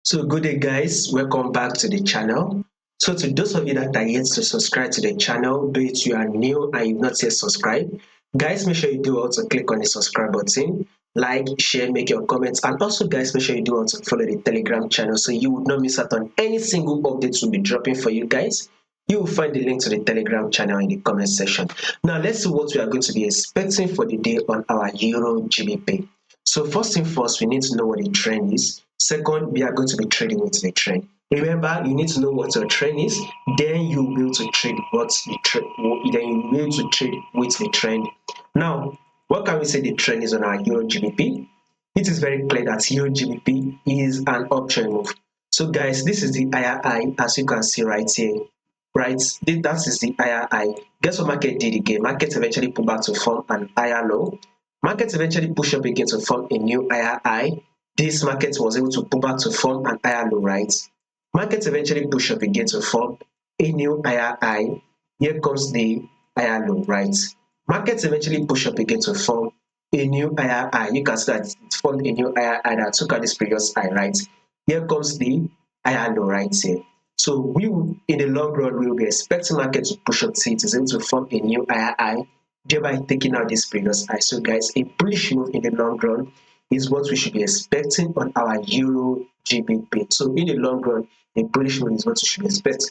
So good day guys, welcome back to the channel. So to those of you that are yet to subscribe to the channel, be it you are new and you've not yet subscribed, guys make sure you do also click on the subscribe button, like, share, make your comments, and also guys make sure you do also follow the Telegram channel so you would not miss out on any single updates we'll be dropping for you guys. You will find the link to the Telegram channel in the comment section. Now let's see what we are going to be expecting for the day on our Euro GBP. So first thing first, we need to know what the trend is. Second, we are going to be trading with the trend. Remember, you need to know what your trend is, then you'll be able to trade then you'll be able to trade with the trend. Now, what can we say the trend is on our Euro GBP? It is very clear that Euro GBP is an uptrend move. So guys, this is the higher high, as you can see right here. Right, that is the higher high. Guess what market did again? Market eventually pulled back to form an higher low. Market eventually pushed up again to form a new higher high. This market was able to pull back to form an higher low, right? Market eventually pushed up again to form a new higher high. Here comes the higher low, right? Market eventually pushed up again to form a new higher high. You can see that it formed a new higher high that took out this previous high, right? Here comes the higher low right here. So we will, in the long run, we will be expecting market to push up till it is able to form a new higher high, thereby taking out this previous high. So guys, a bullish move in the long run is what we should be expecting on our Euro GBP. So in the long run, a bullish move is what we should be expecting.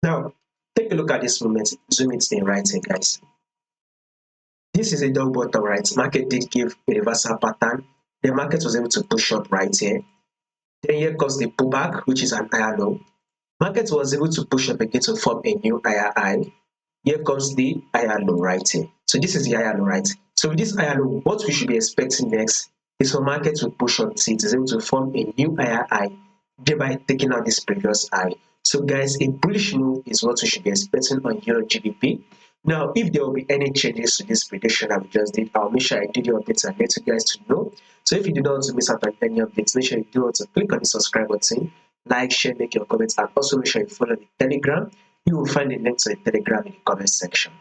Now, take a look at this movement. Zoom it in right here, guys. This is a double bottom, right? Market did give a reversal pattern. The market was able to push up right here. Then here comes the pullback, which is an higher low. Market was able to push up again to form a new higher high. Here comes the higher low right here. So this is the higher low, right? So with this higher low, what we should be expecting next is for market to push up till it is able to form a new higher high, thereby taking out this previous high. So guys, a bullish move is what we should be expecting on Euro GBP. Now, if there will be any changes to this prediction that we just did, I'll make sure I do the updates and let you guys to know. So if you do not want to miss out on any updates, make sure you do want to click on the subscribe button, like, share, make your comments, and also make sure you follow the Telegram. You will find the link to the Telegram in the comment section.